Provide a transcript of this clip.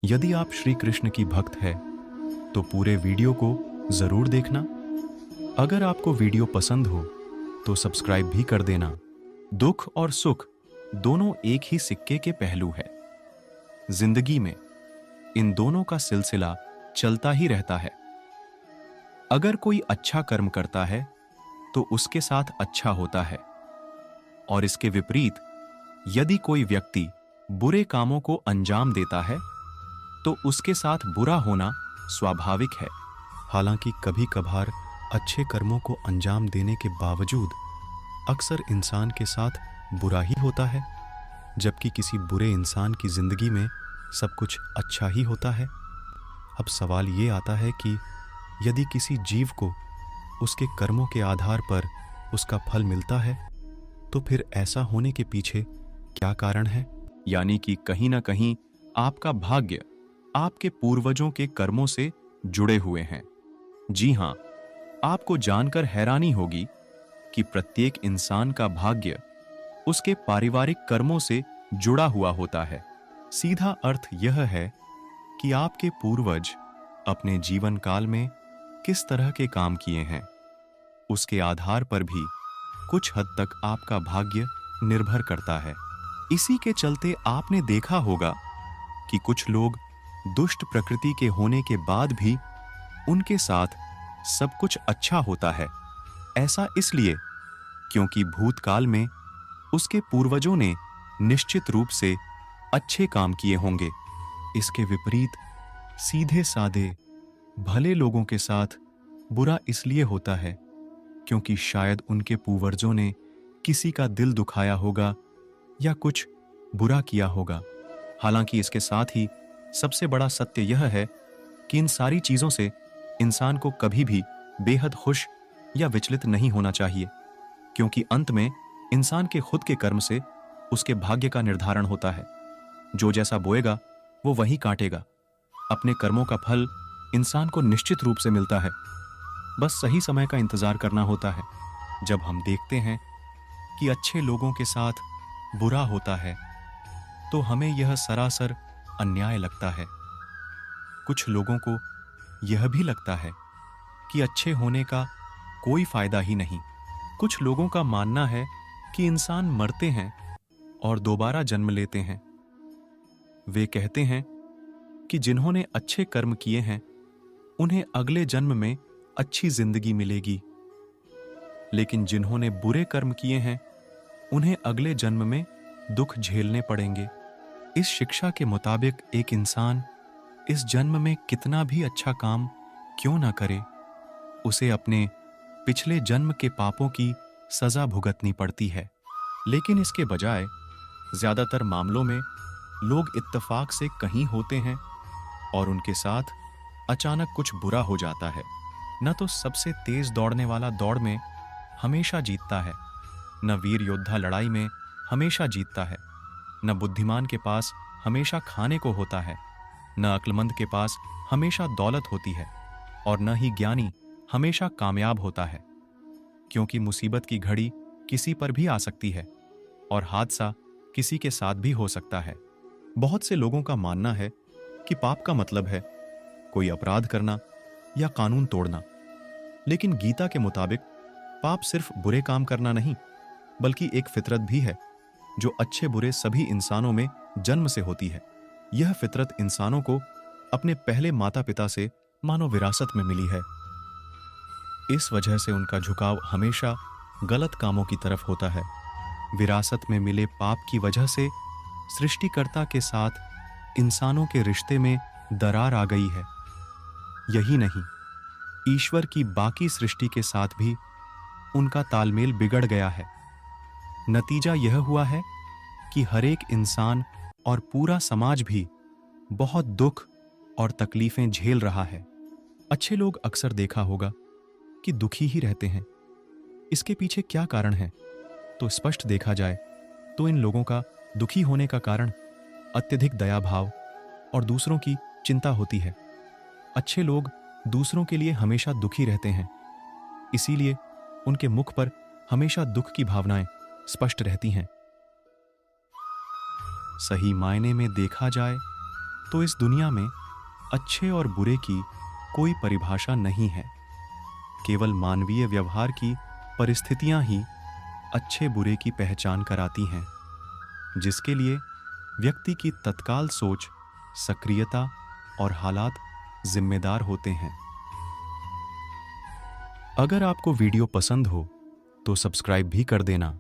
यदि आप श्री कृष्ण की भक्त है तो पूरे वीडियो को जरूर देखना। अगर आपको वीडियो पसंद हो तो सब्सक्राइब भी कर देना। दुख और सुख दोनों एक ही सिक्के के पहलू है। जिंदगी में इन दोनों का सिलसिला चलता ही रहता है। अगर कोई अच्छा कर्म करता है तो उसके साथ अच्छा होता है, और इसके विपरीत यदि कोई व्यक्ति बुरे कामों को अंजाम देता है तो उसके साथ बुरा होना स्वाभाविक है। हालांकि कभी कभार अच्छे कर्मों को अंजाम देने के बावजूद अक्सर इंसान के साथ बुरा ही होता है, जबकि किसी बुरे इंसान की जिंदगी में सब कुछ अच्छा ही होता है। अब सवाल ये आता है कि यदि किसी जीव को उसके कर्मों के आधार पर उसका फल मिलता है तो फिर ऐसा होने के पीछे क्या कारण है? यानी कि कहीं ना कहीं आपका भाग्य आपके पूर्वजों के कर्मों से जुड़े हुए हैं। जी हां, आपको जानकर हैरानी होगी कि प्रत्येक इंसान का भाग्य उसके पारिवारिक कर्मों से जुड़ा हुआ होता है। सीधा अर्थ यह है कि आपके पूर्वज अपने जीवन काल में किस तरह के काम किए हैं, उसके आधार पर भी कुछ हद तक आपका भाग्य निर्भर करता है। इसी के चलते आपने देखा होगा कि कुछ लोग दुष्ट प्रकृति के होने के बाद भी उनके साथ सब कुछ अच्छा होता है। ऐसा इसलिए क्योंकि भूतकाल में उसके पूर्वजों ने निश्चित रूप से अच्छे काम किए होंगे। इसके विपरीत सीधे साधे भले लोगों के साथ बुरा इसलिए होता है क्योंकि शायद उनके पूर्वजों ने किसी का दिल दुखाया होगा या कुछ बुरा किया होगा। हालांकि इसके साथ ही सबसे बड़ा सत्य यह है कि इन सारी चीजों से इंसान को कभी भी बेहद खुश या विचलित नहीं होना चाहिए, क्योंकि अंत में इंसान के खुद के कर्म से उसके भाग्य का निर्धारण होता है। जो जैसा बोएगा वो वही काटेगा। अपने कर्मों का फल इंसान को निश्चित रूप से मिलता है, बस सही समय का इंतजार करना होता है। जब हम देखते हैं कि अच्छे लोगों के साथ बुरा होता है तो हमें यह सरासर अन्याय लगता है। कुछ लोगों को यह भी लगता है कि अच्छे होने का कोई फायदा ही नहीं। कुछ लोगों का मानना है कि इंसान मरते हैं और दोबारा जन्म लेते हैं। वे कहते हैं कि जिन्होंने अच्छे कर्म किए हैं उन्हें अगले जन्म में अच्छी जिंदगी मिलेगी, लेकिन जिन्होंने बुरे कर्म किए हैं उन्हें अगले जन्म में दुख झेलने पड़ेंगे। इस शिक्षा के मुताबिक एक इंसान इस जन्म में कितना भी अच्छा काम क्यों ना करे, उसे अपने पिछले जन्म के पापों की सजा भुगतनी पड़ती है। लेकिन इसके बजाय ज्यादातर मामलों में लोग इत्तेफाक से कहीं होते हैं और उनके साथ अचानक कुछ बुरा हो जाता है। न तो सबसे तेज दौड़ने वाला दौड़ में हमेशा जीतता है, न वीर योद्धा लड़ाई में हमेशा जीतता है, न बुद्धिमान के पास हमेशा खाने को होता है, न अक्लमंद के पास हमेशा दौलत होती है, और न ही ज्ञानी हमेशा कामयाब होता है। क्योंकि मुसीबत की घड़ी किसी पर भी आ सकती है और हादसा किसी के साथ भी हो सकता है। बहुत से लोगों का मानना है कि पाप का मतलब है कोई अपराध करना या कानून तोड़ना, लेकिन गीता के मुताबिक पाप सिर्फ बुरे काम करना नहीं, बल्कि एक फितरत भी है जो अच्छे बुरे सभी इंसानों में जन्म से होती है। यह फितरत इंसानों को अपने पहले माता पिता से मानो विरासत में मिली है। इस वजह से उनका झुकाव हमेशा गलत कामों की तरफ होता है। विरासत में मिले पाप की वजह से सृष्टिकर्ता के साथ इंसानों के रिश्ते में दरार आ गई है। यही नहीं, ईश्वर की बाकी सृष्टि के साथ भी उनका तालमेल बिगड़ गया है। नतीजा यह हुआ है कि हर एक इंसान और पूरा समाज भी बहुत दुख और तकलीफें झेल रहा है। अच्छे लोग अक्सर देखा होगा कि दुखी ही रहते हैं। इसके पीछे क्या कारण है? तो स्पष्ट देखा जाए तो इन लोगों का दुखी होने का कारण अत्यधिक दया भाव और दूसरों की चिंता होती है। अच्छे लोग दूसरों के लिए हमेशा दुखी रहते हैं, इसीलिए उनके मुख पर हमेशा दुख की भावनाएं स्पष्ट रहती हैं। सही मायने में देखा जाए तो इस दुनिया में अच्छे और बुरे की कोई परिभाषा नहीं है। केवल मानवीय व्यवहार की परिस्थितियां ही अच्छे बुरे की पहचान कराती हैं, जिसके लिए व्यक्ति की तत्काल सोच, सक्रियता और हालात जिम्मेदार होते हैं। अगर आपको वीडियो पसंद हो तो सब्सक्राइब भी कर देना